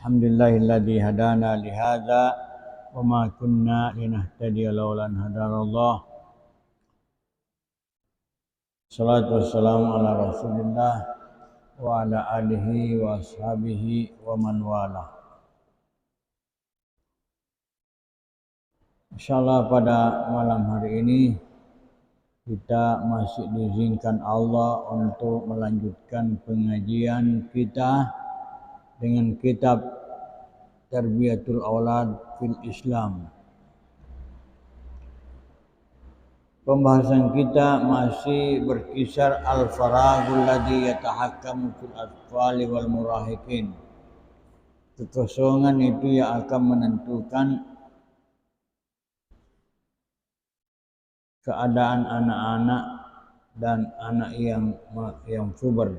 Alhamdulillahilladzi hadana li hadza wa ma kunna linahtadiya laula an hadanallah. Salatu wassalamu ala Rasulillah wa ala alihi wa ashabihi wa man wala. Insyaallah pada malam hari ini kita masih diizinkan Allah untuk melanjutkan pengajian kita dengan kitab Tarbiyatul Aulad fil Islam. Pembahasan kita masih berkisar al-faraghul ladzi yatahakkamu fil atfali wal murahiqin. Kekosongan itu yang akan menentukan keadaan anak-anak dan anak yang puber.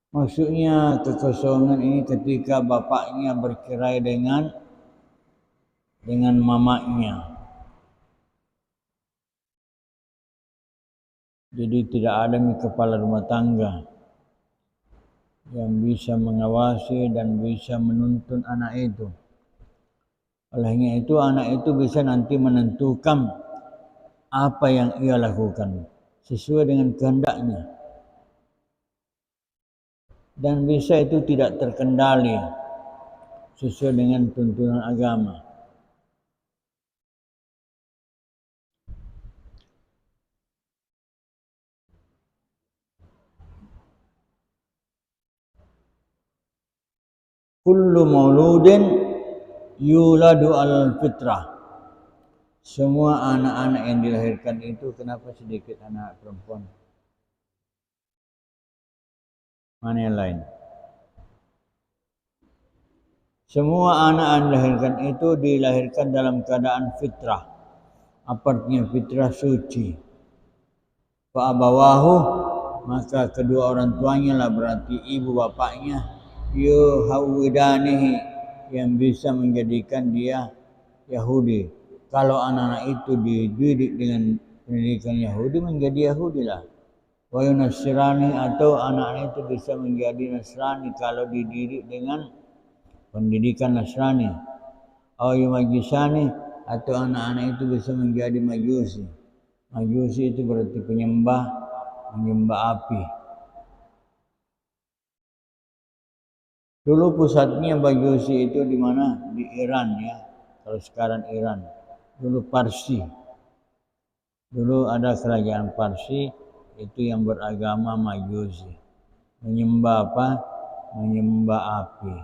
Maksudnya kekosongan ini ketika bapaknya bercerai dengan mamanya. Jadi tidak ada kepala rumah tangga yang bisa mengawasi dan bisa menuntun anak itu. Olehnya itu anak itu bisa nanti menentukan apa yang ia lakukan sesuai dengan kehendaknya. Dan bisa itu tidak terkendali sesuai dengan tuntunan agama. Kullu mauludin yuladu al-fitrah. Semua anak-anak yang dilahirkan itu, kenapa sedikit anak perempuan? Mana yang lain? Semua anak yang dilahirkan itu dilahirkan dalam keadaan fitrah. Apa artinya fitrah? Suci. Fa abawahu, maka kedua orang tuanya lah, berarti ibu bapaknya, yuhawwidanihi, yang bisa menjadikan dia Yahudi. Kalau anak-anak itu dididik dengan pendidikan Yahudi, menjadi Yahudi lah. Wa yunasirani, atau anak-anak itu bisa menjadi Nasrani kalau dididik dengan pendidikan Nasrani. Au yumajisani, atau anak-anak itu bisa menjadi Majusi. Majusi itu berarti menyembah api. Dulu pusatnya Majusi itu di mana? Di Iran ya. Kalau sekarang Iran. Dulu Parsi. Dulu ada kerajaan Parsi itu yang beragama Majusi. Menyembah apa? Menyembah api.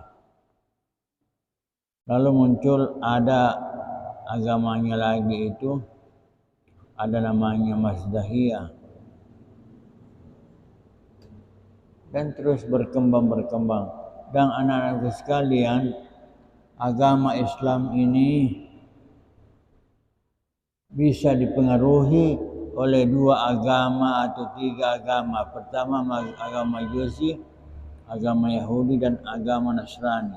Lalu muncul ada agamanya lagi itu, ada namanya Mazdahiyah. Dan terus berkembang. Dan anak-anakku sekalian, agama Islam ini bisa dipengaruhi oleh dua agama atau tiga agama. Pertama agama Majusi, agama Yahudi, dan agama Nasrani.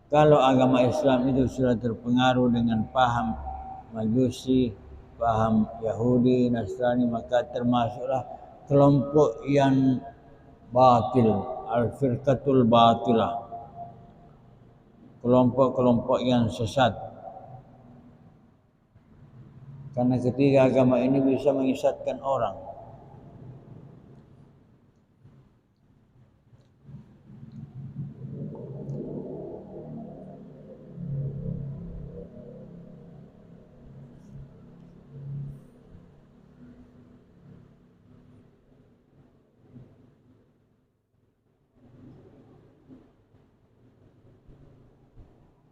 Kalau agama Islam itu sudah terpengaruh dengan paham Majusi, paham Yahudi, Nasrani, maka termasuklah kelompok yang batil, al-firqatul batilah, kelompok-kelompok yang sesat. Karena ketiga agama ini bisa menyesatkan orang.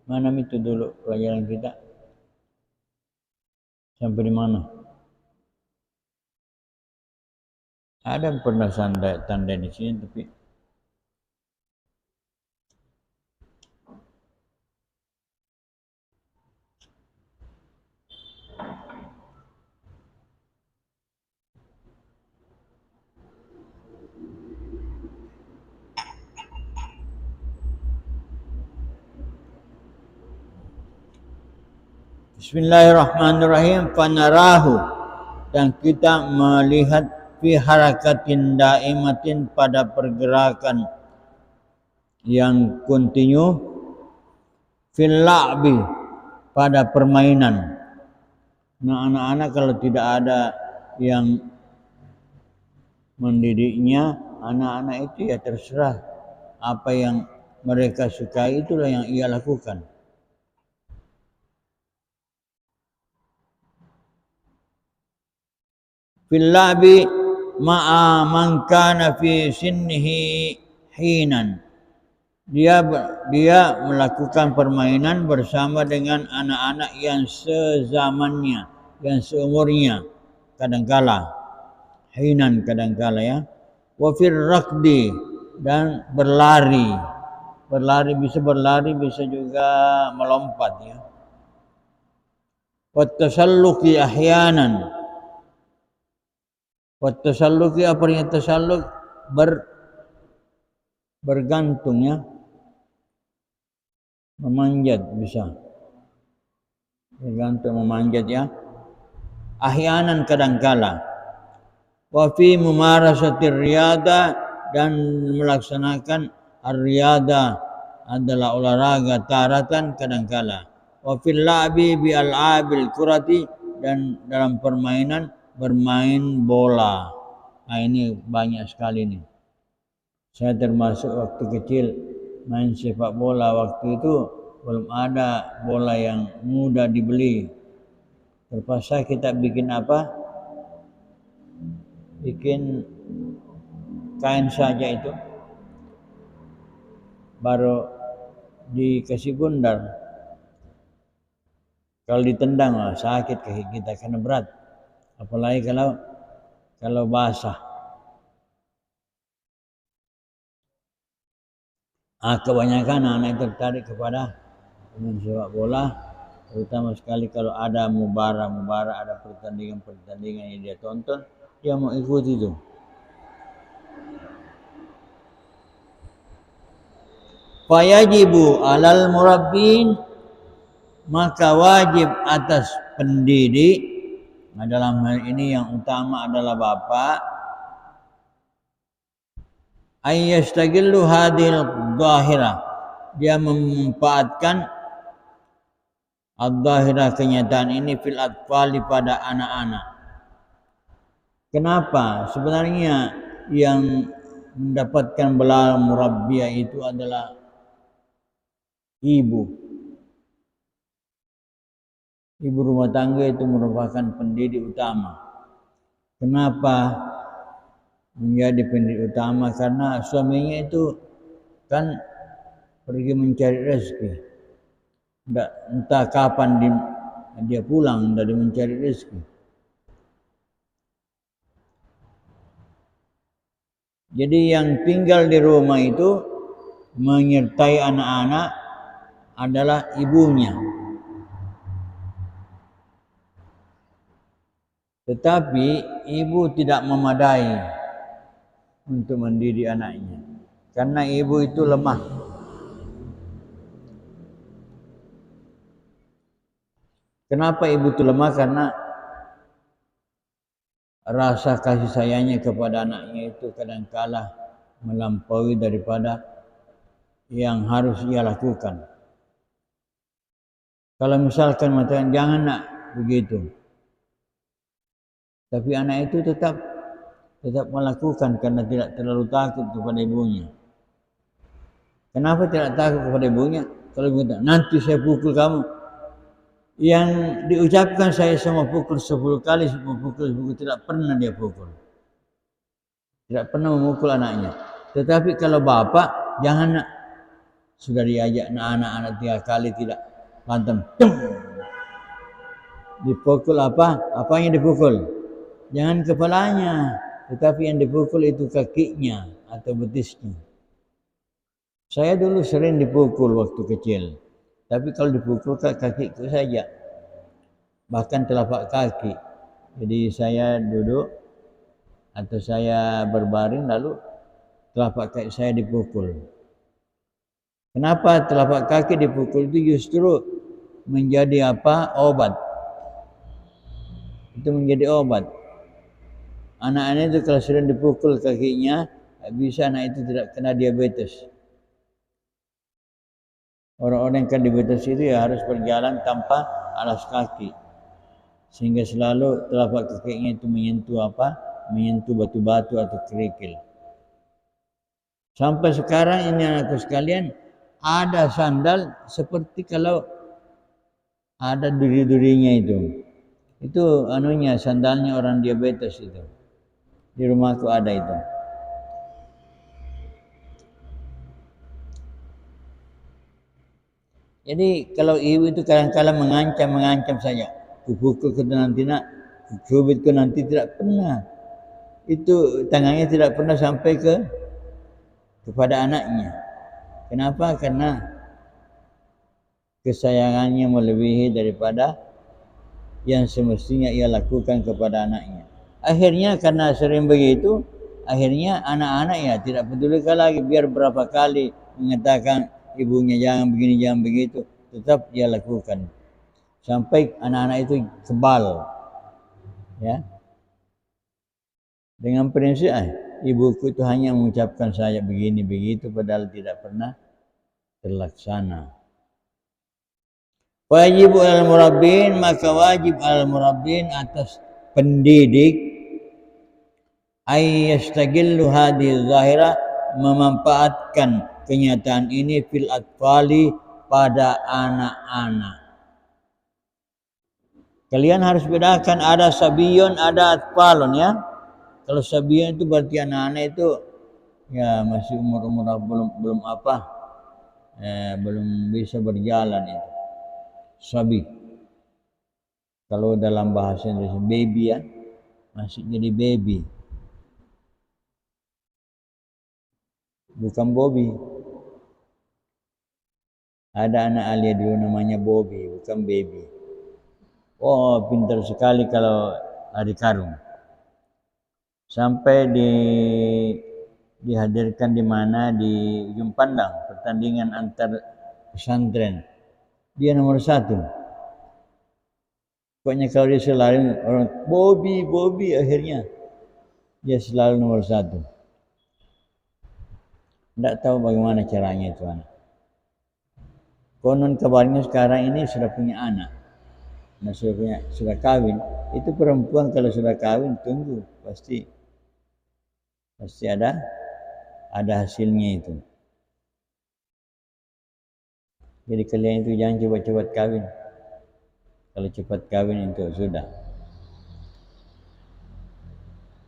Mana itu dulu pelajaran kita? Sampai di mana? Ada pernah tanda di sini tapi Bismillahirrahmanirrahim. Fanarahu, dan kita melihat fi harakatin daimatin, pada pergerakan yang kontinu fil la'bi pada permainan. Nah, anak-anak kalau tidak ada yang mendidiknya, anak-anak itu ya terserah apa yang mereka sukai, itulah yang ia lakukan. Fil la'bi ma'a man kana fi sinnihi hinan. Dia melakukan permainan bersama dengan anak-anak yang sezamannya, yang seumurnya, kadangkala hinan kadangkala ya. Wa fir raqdi, dan berlari bisa juga melompat ya. Wa tasalluqi ahyanan. Wa tasalluqi, apa yang tasalluq? Bergantung ya, memanjat bisa, bergantung memanjat ya. Ahyanan kadangkala. Wa fi mumarasatir riyada, dan melaksanakan ar-riyada adalah olahraga taratan kadangkala. Wa fil la'bi bi al-abil kurati, dan dalam permainan bermain bola. Nah, ini banyak sekali nih. Saya termasuk waktu kecil main sepak bola, waktu itu belum ada bola yang mudah dibeli. Terpaksa kita bikin apa? Bikin kain saja itu, baru dikasih bundar. Kalau ditendang sakit kaki kita karena berat, apalagi kalau basah. Kebanyakan anak tertarik kepada main sepak bola, terutama sekali kalau ada mubara, ada pertandingan yang dia tonton, dia mau ikut itu. Fayajibu alal murabbin, maka wajib atas pendidik, nah dalam hal ini yang utama adalah bapak, ayyastagillu hadil dhahirah, dia memanfaatkan ad-dhahirah, kenyataan ini, fil atfali pada anak-anak. Kenapa? Sebenarnya yang mendapatkan belal murabbiyah itu adalah ibu rumah tangga, itu merupakan pendidik utama. Kenapa menjadi pendidik utama? Karena suaminya itu kan pergi mencari rezeki, entah kapan dia pulang dari mencari rezeki. Jadi yang tinggal di rumah itu menyertai anak-anak adalah ibunya. Tetapi ibu tidak memadai untuk mendidik anaknya, karena ibu itu lemah. Kenapa ibu itu lemah? Karena rasa kasih sayangnya kepada anaknya itu kadangkala melampaui daripada yang harus ia lakukan. Kalau misalkan mengatakan jangan nak begitu, tapi anak itu tetap melakukan karena tidak terlalu takut kepada ibunya. Kenapa tidak takut kepada ibunya? Kalau ibu kata, nanti saya pukul kamu, yang diucapkan saya semua pukul 10 kali, tidak pernah dia pukul. Tidak pernah memukul anaknya. Tetapi kalau bapak, jangan nak, sudah diajak anak-anak 3 kali tidak pantang, dipukul apa? Apanya dipukul? Jangan kepalanya, tetapi yang dipukul itu kakinya atau betisnya. Saya dulu sering dipukul waktu kecil, tapi kalau dipukul kakiku saja, bahkan telapak kaki. Jadi saya duduk atau saya berbaring, lalu telapak kaki saya dipukul. Kenapa telapak kaki dipukul? Itu justru menjadi apa? Obat. Itu menjadi obat. Anak-anak itu kalau sering dipukul kakinya, bisa anak itu tidak kena diabetes. Orang-orang yang akan dibatasi itu ya harus berjalan tanpa alas kaki. Sehingga selalu telapak kakinya itu menyentuh apa? Menyentuh batu-batu atau kerikil. Sampai sekarang ini anakku sekalian, ada sandal seperti kalau ada duri-durinya itu. Itu anunya sandalnya orang diabetes itu. Di rumahku ada itu. Jadi kalau ibu itu kadang-kadang mengancam saja. Kupukul ke nanti nak, cubit ke nanti, tidak pernah. Itu tangannya tidak pernah sampai kepada anaknya. Kenapa? Karena kesayangannya melebihi daripada yang semestinya ia lakukan kepada anaknya. Akhirnya karena sering begitu, akhirnya anak-anak ya tidak peduli lagi, biar berapa kali mengatakan ibunya jangan begini, jangan begitu, tetap dia lakukan. Sampai anak-anak itu kebal. Ya. Dengan prinsip ibuku itu hanya mengucapkan saya begini begitu padahal tidak pernah terlaksana. Wajib al-murabbin, maka wajib al-murabbin atas pendidik ay yastagillu hadhihi zahira, memanfaatkan kenyataan ini fil atfali, pada anak-anak. Kalian harus bedakan, ada sabiyun, ada atfalun ya. Kalau sabiyun itu berarti anak-anak itu ya masih umur-umur belum apa, belum bisa berjalan itu. Sabi. Kalau dalam bahasa Indonesia baby ya, masih jadi baby. Bukan Bobby. Ada anak Alia dulu namanya Bobby, bukan baby. Oh, pintar sekali kalau Ari Karung. Sampai dihadirkan di mana, di ujung pandang pertandingan antar pesantren. Dia nomor 1. Pokoknya kalau dia selalu orang Bobby, akhirnya dia selalu nomor 1. Tidak tahu bagaimana caranya itu anak. Konon kabarnya sekarang ini sudah punya anak. Nah, sudah kawin. Itu perempuan kalau sudah kawin tunggu pasti ada hasilnya itu. Jadi kalian itu jangan cepat-cepat kawin. Kalau cepat kawin itu sudah.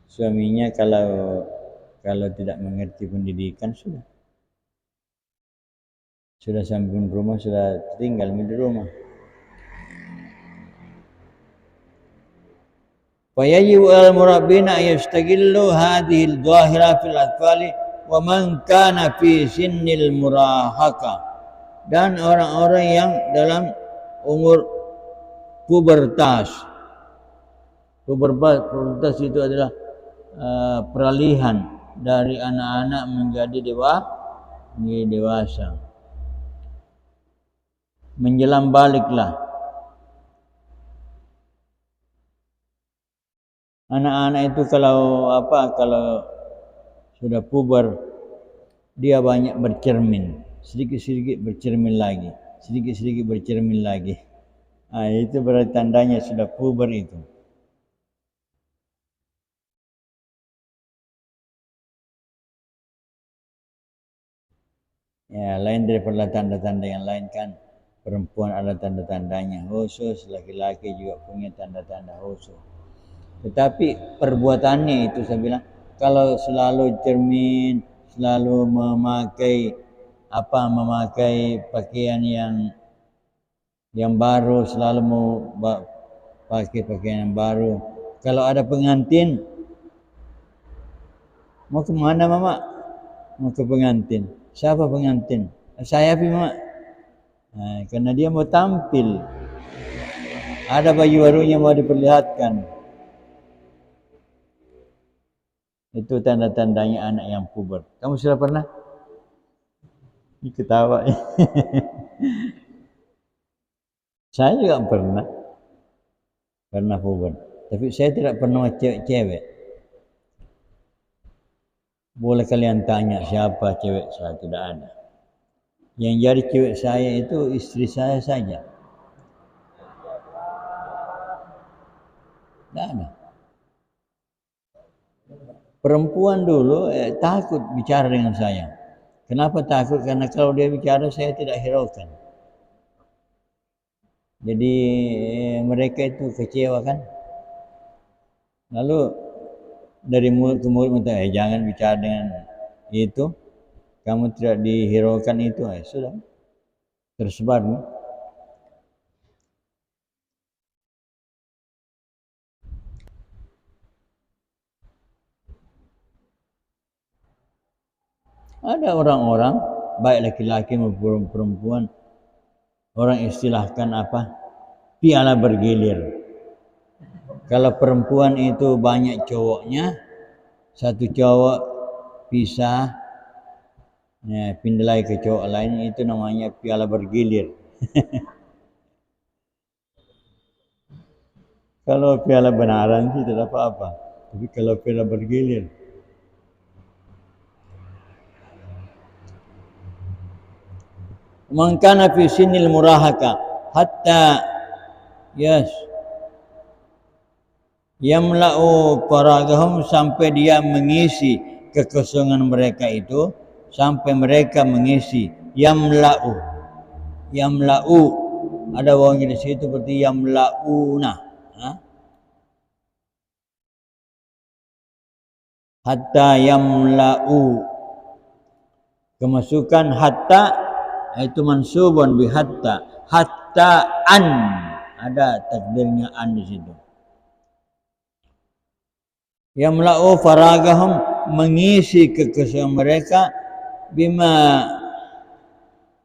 Suaminya kalau tidak mengerti pendidikan sudah sampai rumah, sudah tinggal di rumah. Fayajibu al-murabbina yastagillu hadhihi al-zahira fil atfali wa man kana fi sinnil murahaka, dan orang-orang yang dalam umur pubertas. Pubertas itu adalah peralihan dari anak-anak menjadi dewasa. Menjelang baliklah. Anak-anak itu kalau sudah puber, dia banyak bercermin, sedikit-sedikit bercermin lagi. Nah, itu berarti tandanya sudah puber itu. Ya, lain daripada tanda-tanda yang lain kan. Perempuan ada tanda-tandanya khusus, laki-laki juga punya tanda-tanda khusus. Tetapi perbuatannya itu saya bilang, kalau selalu cermin, selalu memakai pakaian yang baru, selalu mau pakai pakaian yang baru. Kalau ada pengantin, mau ke mana mama? Mau ke pengantin. Siapa pengantin? Saya mama. Nah, karena dia mau tampil, ada baju barunya mau diperlihatkan. Itu tanda-tandanya anak yang puber. Kamu sudah pernah? Ini ketawa. Saya juga pernah puber. Tapi saya tidak pernah cewek. Boleh kalian tanya siapa cewek saya, tidak ada. Yang jadi cewek saya itu istri saya saja. Tidak ada. Perempuan dulu takut bicara dengan saya. Kenapa takut? Karena kalau dia bicara saya tidak hiraukan. Jadi mereka itu kecewa kan. Lalu dari mulut ke mulut minta, jangan bicara dengan itu. Kamu tidak dihiraukan itu. Sudah. Tersebar. Ada orang-orang, baik laki-laki maupun perempuan, orang istilahkan apa? Piala bergilir. Kalau perempuan itu banyak cowoknya, satu cowok pisah, pindah ke cowok lain, itu namanya piala bergilir. Kalau piala benaran sih tidak apa-apa, tapi kalau piala bergilir, man kana fi sinil murahaka hatta yamla'u faragahum, sampai dia mengisi kekosongan mereka itu, sampai mereka mengisi. Yamla'u ada wawunya di situ berarti yamla'una. Hatta yamla'u, kemasukan hatta itu mansubun bi hatta an, ada takdirnya an di situ. Yamla'u faragahum, mengisi kekosongan mereka, bima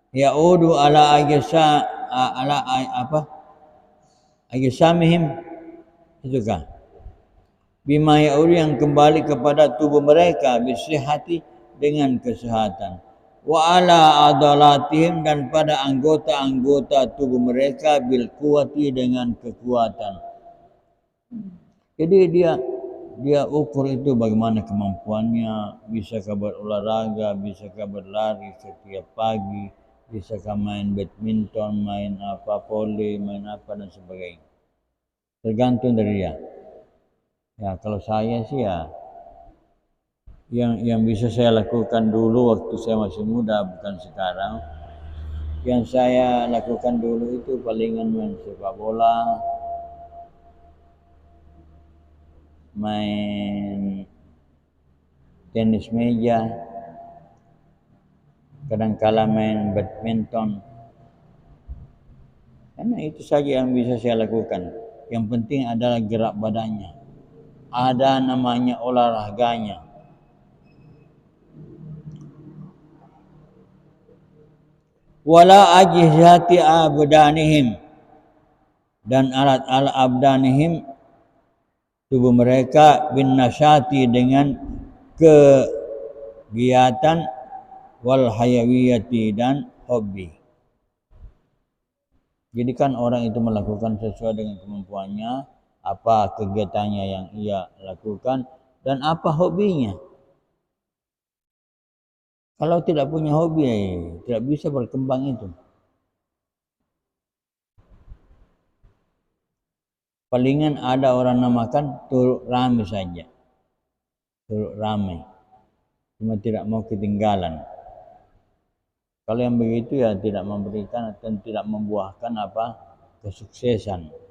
ya'udu ala ajasamihim, itu kah? Bima ya'udu, yang kembali kepada tubuh mereka, bisihati, dengan kesehatan, wa ala adalatihim, dan pada anggota-anggota tubuh mereka, bil quwwati, dengan kekuatan. Jadi dia ukur itu bagaimana kemampuannya, bisakah berolahraga, bisakah berlari setiap pagi, bisakah main badminton, main apa, voli, main apa dan sebagainya. Tergantung dari dia. Ya kalau saya sih ya yang bisa saya lakukan dulu waktu saya masih muda, bukan sekarang. Yang saya lakukan dulu itu palingan main sepak bola, main tenis meja, kadang-kala main badminton. Karena itu saja yang bisa saya lakukan. Yang penting adalah gerak badannya, ada namanya olahraganya. Wala ajizati abdanihim, dan alat-alat abdanihim, tubuh mereka, bin nasyati, dengan kegiatan, wal hayawiyati, dan hobi. Jadi kan orang itu melakukan sesuai dengan kemampuannya, apa kegiatannya yang ia lakukan, dan apa hobinya. Kalau tidak punya hobi, tidak bisa berkembang itu. Palingan ada orang namakan turut ramai saja. Turut ramai. Cuma tidak mau ketinggalan. Kalau yang begitu ya tidak memberikan dan tidak membuahkan apa kesuksesan.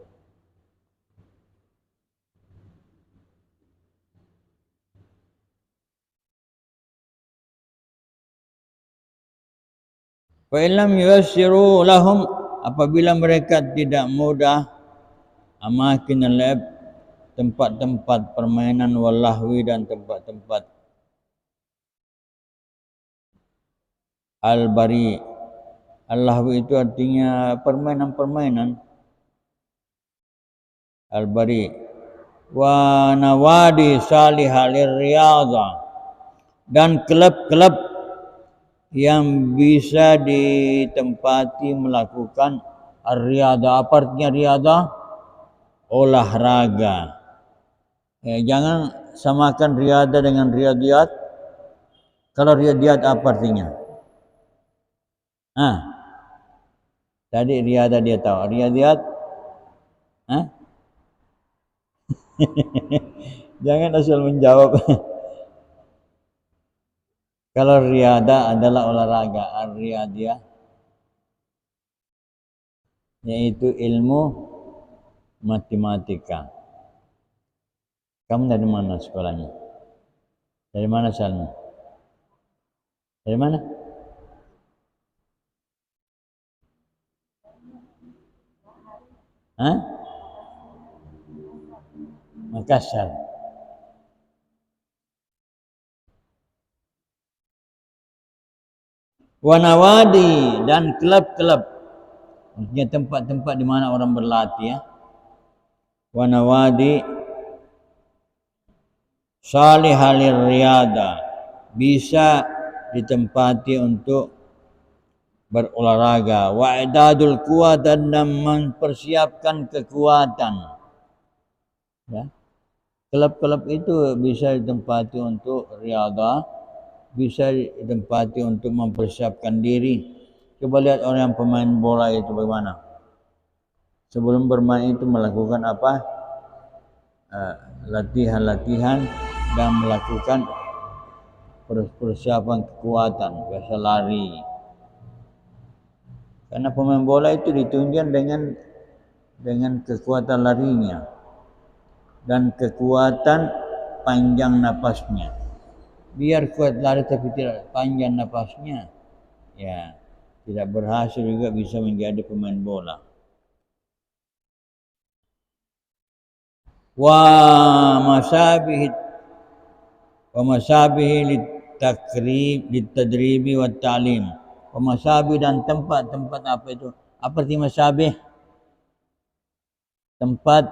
Fa illam yuyassiru lahum, apabila mereka tidak mudah, amakin al-lab, tempat-tempat permainan, walahwi, dan tempat-tempat al-bari. Al-lahwi itu artinya permainan-permainan. Al-bari. Wa nawadi salihah lirriyadha, dan klub-klub yang bisa ditempati melakukan ar-riyadha. Apa artinya riyadha? Olahraga. Jangan samakan riyadha dengan riyadiyat. Kalau riyadiyat apa artinya? Ah, tadi riadah dia tahu. Riyadiyat, ah? Jangan asal menjawab. Kalau riadah adalah olahraga, ar-riyadiyah yaitu ilmu matematika. Kamu dari mana sekolahnya? Dari mana asalnya? Dari mana? Hah? Makassar. Wanawadi dan klub-klub. Maksudnya tempat-tempat di mana orang berlatih ya. Wanawadi salihalir riyada bisa ditempati untuk berolahraga. Wa'idadul quwat dan mempersiapkan kekuatan. Ya. Klub-klub itu bisa ditempati untuk riyada, bisa ditempati untuk mempersiapkan diri. Coba lihat orang yang pemain bola itu bagaimana. Sebelum bermain itu melakukan apa? Latihan-latihan dan melakukan persiapan kekuatan, biasa lari. Karena pemain bola itu ditunjukkan dengan kekuatan larinya dan kekuatan panjang napasnya. Biar kuat lari tapi tidak panjang napasnya, ya tidak berhasil juga bisa menjadi pemain bola. Wa masabihi litadribi wa ta'lim. Wa masabih dan tempat-tempat apa itu? Apa arti masabih? Tempat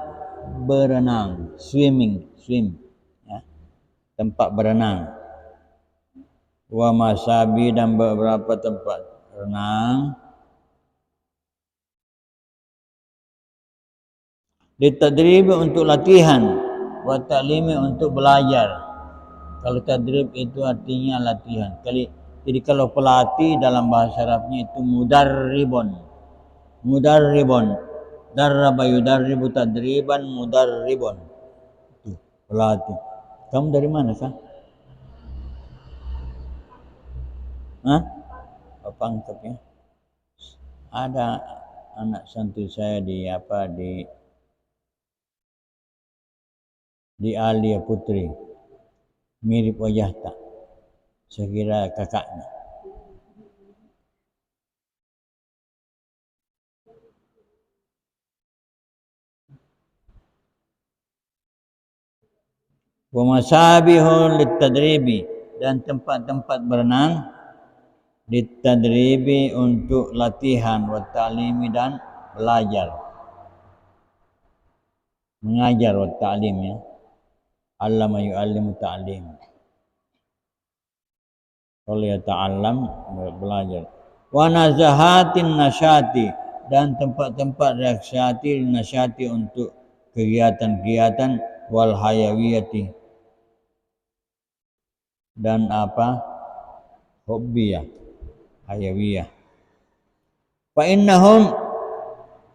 berenang, swim, ya. Tempat berenang. Wa masabi dan beberapa tempat renang. Ditadrib untuk latihan, wa ta'limi untuk belajar. Kalau tadrib itu artinya latihan. Jadi kalau pelatih dalam bahasa Arabnya itu mudarribun. Mudarribun. Darraba yudarribu tadriban mudarribun. Itu pelatih. Kamu dari mana kah? Hah? Pangkep ya. Ada anak santri saya di Alia Putri, mirip wajah tak, saya kira kakaknya. Wa masabihun litadribi dan tempat-tempat berenang litadribi untuk latihan, wa ta'limi dan belajar, mengajar, wa ta'lim ya. Allama yu'allimu ta'lim. Kalau ya ta'allam belajar. Wa nazahatin nasyati dan tempat-tempat rekreasi nasyati untuk kegiatan-kegiatan wal hayawiyati dan apa? Hobi ya, hayawiyah. Fa innahum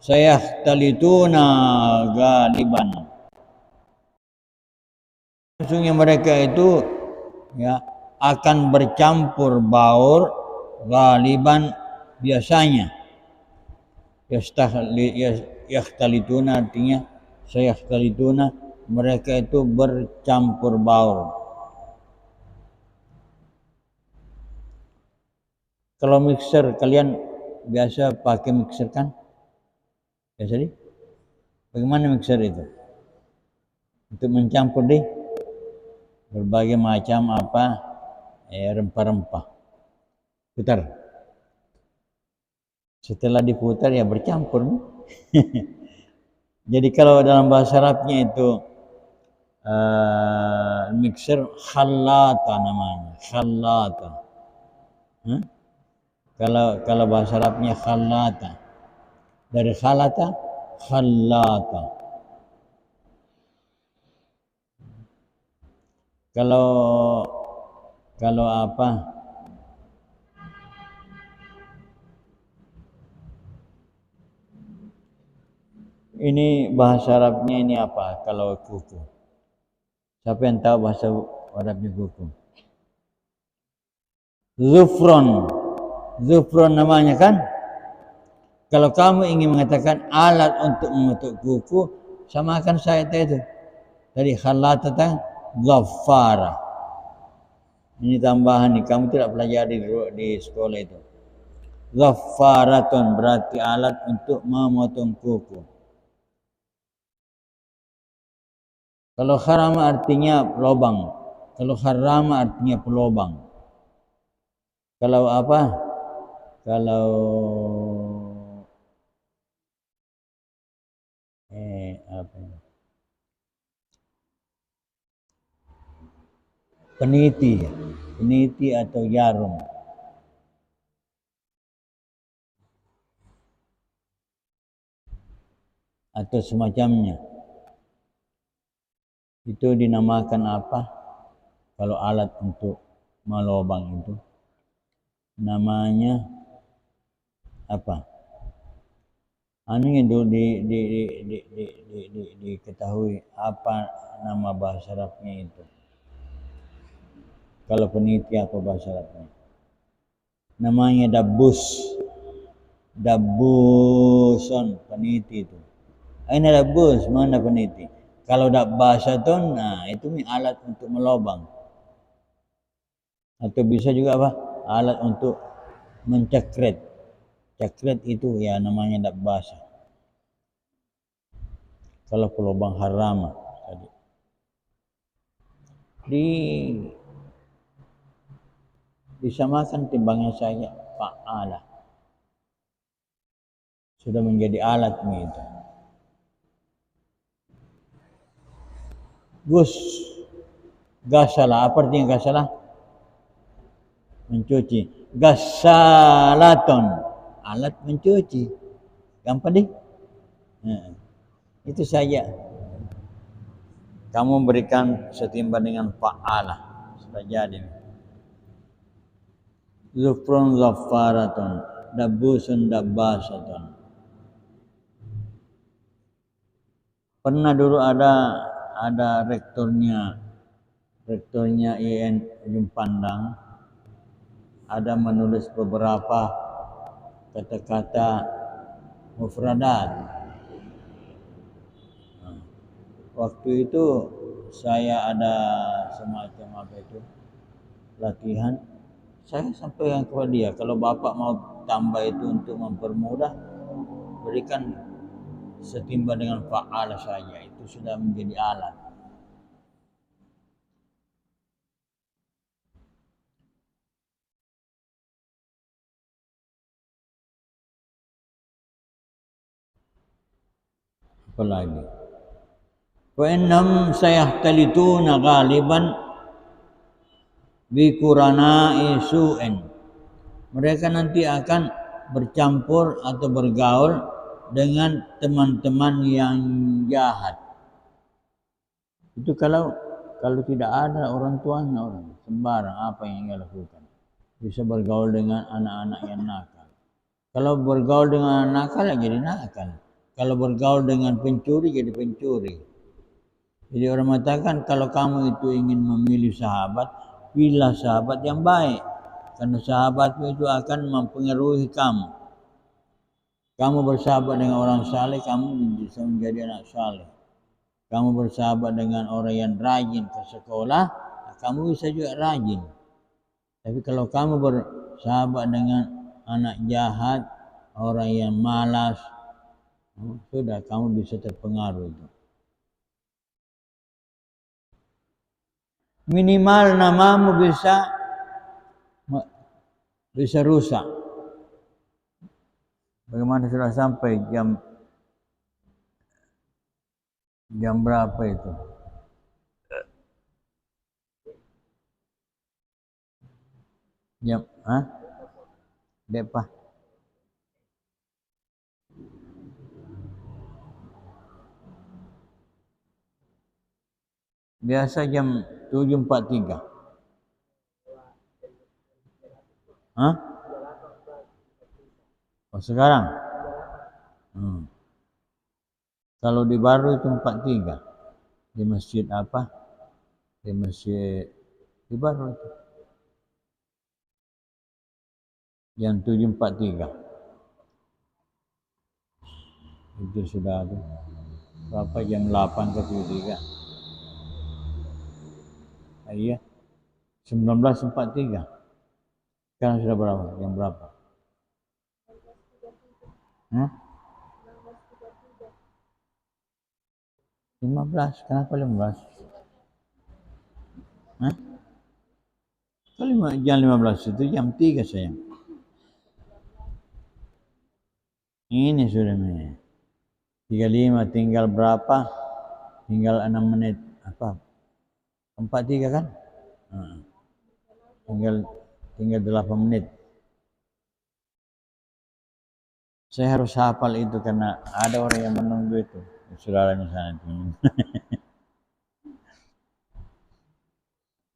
sayakhtalituna galiban. Sesungguhnya mereka itu ya akan bercampur baur galiban biasanya. Yakhtalituna artinya sayakhtalituna, mereka itu bercampur baur. Kalau mixer kalian biasa pakai mixer kan? Biasa nih? Bagaimana mixer itu? Untuk mencampur deh berbagai macam apa rempah-rempah. Putar. Setelah diputar ya bercampur. Jadi kalau dalam bahasa Arabnya itu mixer khallata namanya, khallata. Kalau bahasa Arabnya khallata. Dari khalata, khallata. Kalau apa? Ini bahasa Arabnya ini apa kalau kuku? Siapa yang tahu bahasa Arabnya kuku? Zufron. Zufron namanya kan? Kalau kamu ingin mengatakan alat untuk membentuk kuku, samakan saya itu. Dari khalatatan zaffara. Ini tambahan nih, kamu tidak pelajari di sekolah itu. Zaffaratun berarti alat untuk memotong kuku. Kalau kharama artinya lubang. Kalau kharama artinya pelubang. Kalau apa? Kalau apa? Peniti atau jarum. Atau semacamnya. Itu dinamakan apa? Kalau alat untuk melubang itu namanya apa? Anu yang diketahui apa nama bahasa Arabnya itu. Kalau peniti apa bahasa Arabnya? Namanya dabus. Dabuson peniti itu. Ini dabus, mana peniti? Kalau dabasatun, nah itu alat untuk melubang. Atau bisa juga apa? Alat untuk mencekret. Cekret itu ya namanya dabbasa. Kalau pelubang haram tadi. Disamakan timbangnya saya fa'ala. Sudah menjadi alat itu. Gus gasala, apa artinya gasala? Mencuci. Gasalaton, alat mencuci. Gampang deh. Nah, itu saja. Kamu berikan setimbang dengan fa'ala. Sudah jadi. Zufrun zaffaratun, dabusun dabbasatun. Pernah dulu ada rektornya IN Ujung Pandang, ada menulis beberapa kata-kata mufradat. Waktu itu saya ada semacam apa itu latihan, saya sampaikan kepada dia, kalau bapak mau tambah itu untuk mempermudah, berikan setimbang dengan fa'ala saja, itu sudah menjadi alat. Apalagi wa innam sayahtalituna ghaliban bi qurana'i su'in. Mereka nanti akan bercampur atau bergaul dengan teman-teman yang jahat. Itu kalau tidak ada orang tuanya, orang sembarang apa yang ia lakukan. Bisa bergaul dengan anak-anak yang nakal. Kalau bergaul dengan anak nakal, ya jadi nakal. Kalau bergaul dengan pencuri, jadi pencuri. Jadi orang mengatakan kalau kamu itu ingin memilih sahabat, pilihlah sahabat yang baik. Karena sahabat itu akan mempengaruhi kamu. Kamu bersahabat dengan orang saleh, kamu bisa menjadi anak saleh. Kamu bersahabat dengan orang yang rajin ke sekolah, kamu bisa juga rajin. Tapi kalau kamu bersahabat dengan anak jahat, orang yang malas, sudah kamu bisa terpengaruh itu. Minimal namamu bisa rusak. Bagaimana sudah sampai jam berapa itu? Jam, Depa. Biasa jam 7.43. Oh sekarang? Kalau di Baru itu 43. Di masjid apa? Di masjid di Baru itu. Yang 743. Itu sudah ada. Berapa jam 8 ke 73? Iya. 1943. Sekarang sudah berapa? Jam berapa? Hah? 15. Kenapa 15? Hah? Jam 15 itu jam 3 sayang. Ini sudah nih. 35 tinggal berapa? Tinggal 6 menit. Apa? 43 kan? Tinggal 8 menit. Saya harus hafal itu karena ada orang yang menunggu itu. Saudaranya sana itu.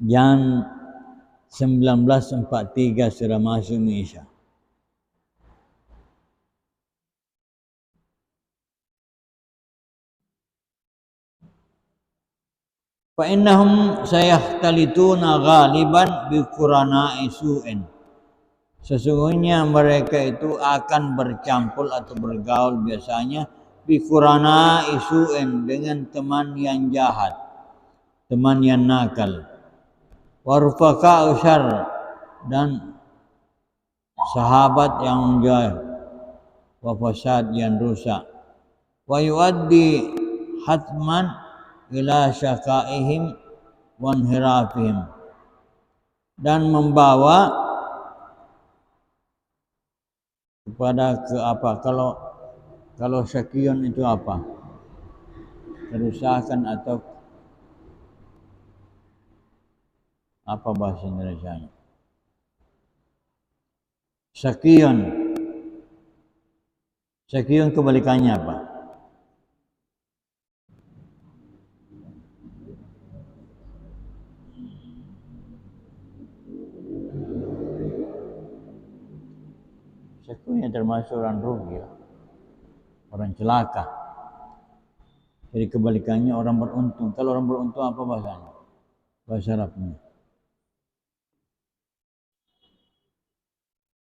Jam 19.43 sudah masuk Isya. Fa innahum sayahtalituna ghaliban bi qurana'i su'in. Sesungguhnya mereka itu akan bercampur atau bergaul biasanya bi qurana'i su'in dengan teman yang jahat, teman yang nakal. Warfaqa'u syarr dan sahabat yang jahat, wa fasad yang rusak. Wa yuaddi hatman ila syaqaihim wa inhirafihim, dan membawa kepada ke apa? Kalau syakiyun itu apa? Kerusakan atau apa bahasa Indonesianya? Syakiyun kebalikannya apa? Syakiyun termasuk orang rugi, orang celaka. Jadi kebalikannya orang beruntung. Kalau orang beruntung apa bahasanya? Bahasa Arabnya.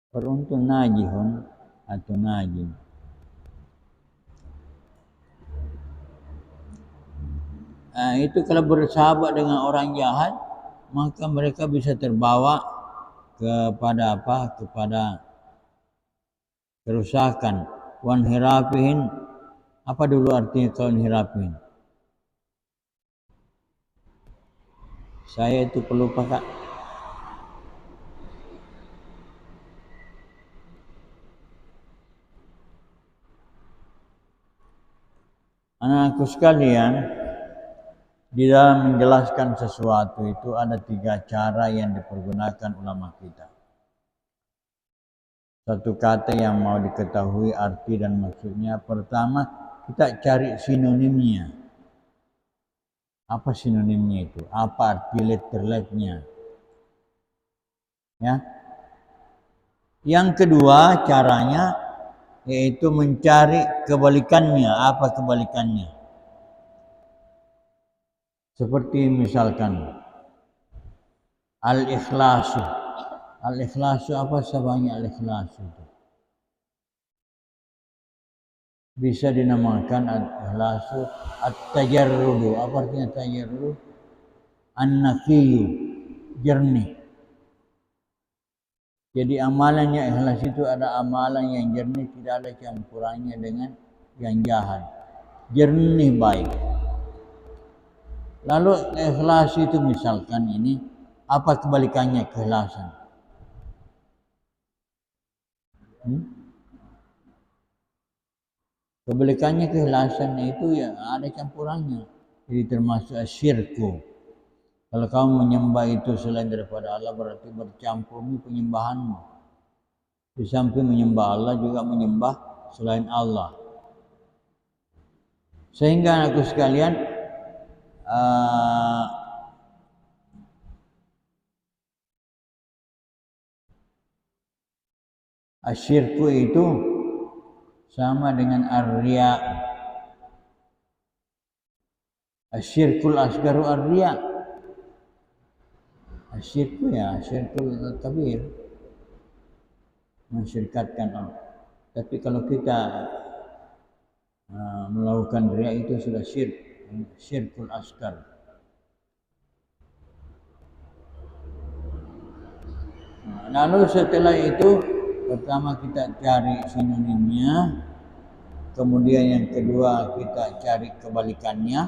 Beruntung najihun atau najim. Itu kalau bersahabat dengan orang jahat, maka mereka bisa terbawa kepada apa? Kepada kerusakan. Wan hirafihin. Apa dulu artinya kawan hirafihin? Saya itu pelupa, Kak. Anak-anakku sekalian, di dalam menjelaskan sesuatu itu ada 3 cara yang dipergunakan ulama kita. Satu kata yang mau diketahui arti dan maksudnya. Pertama, kita cari sinonimnya. Apa sinonimnya itu? Apa arti letter-letternya? Ya. Yang kedua caranya yaitu mencari kebalikannya. Apa kebalikannya? Seperti misalkan al-ikhlasu. Al-ikhlasu apa sebanyak al-ikhlasu itu? Bisa dinamakan al-ikhlasu at-tajarrudu. Apa artinya tajarrud? An-naqiyu, jernih. Jadi amalannya ikhlas itu ada amalan yang jernih, tidak ada campurannya dengan yang jahat. Jernih baik. Lalu ikhlas itu misalkan ini, apa kebalikannya keikhlasan? Kebalikannya keikhlasan itu ya ada campurannya. Jadi termasuk syirku. Kalau kamu menyembah itu selain daripada Allah berarti bercampur penyembahanmu. Di samping menyembah Allah juga menyembah selain Allah. Sehingga anakku sekalian, asyirku itu sama dengan ar-riya. Asyirkul asgaru ar-riya. Asyirku ya, asyirkul kabir. Mensyirikatkan Allah. Tapi kalau kita melakukan riya itu sudah syirkul asgar. Lalu setelah itu pertama kita cari sinonimnya, kemudian yang kedua kita cari kebalikannya,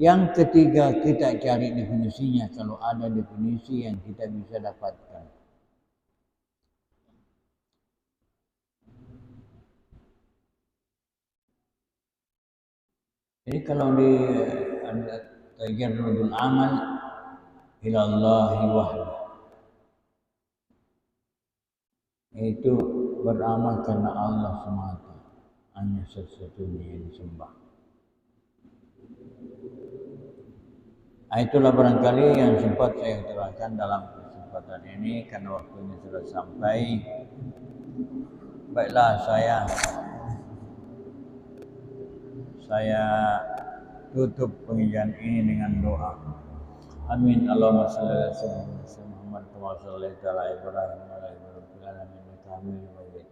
yang ketiga kita cari definisinya kalau ada definisi yang kita bisa dapatkan. Jadi kalau di tajarrudul amal ila Allahi wahdahu, itu beramal karena Allah semata, hanya satu-satunya yang disembah. Itulah barangkali yang sempat saya terangkan dalam kesempatan ini karena waktunya sudah sampai. Baiklah, saya tutup pengajian ini dengan doa. Amin. Allahumma shalli ala sayyidina Muhammad wa sallallahu ala Ibrahim wa ala Ibrahim alamin innaka Hamidum Majid.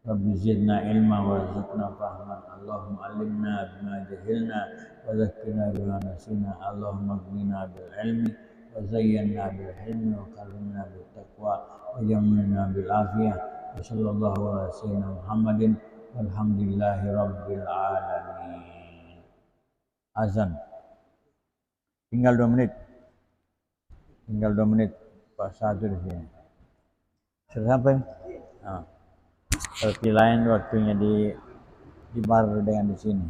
Rabbi zidna ilma warzuqna fahman. Allahumma allimna bima jahilna wa zakkirna bima nasina. Allahumma aghnina bil ilmi wa zayyinna bil hilmi wa karrimna bil taqwa wa jammilna bil afiyah. Wa sallallahu ala sayyidina Muhammadin walhamdulillahi rabbil alamin. Azan. Tinggal 2 menit. Tinggal 2 menit. Pas 1 di sini. Sudah sampai? Seperti lain waktunya di bar dengan di sini.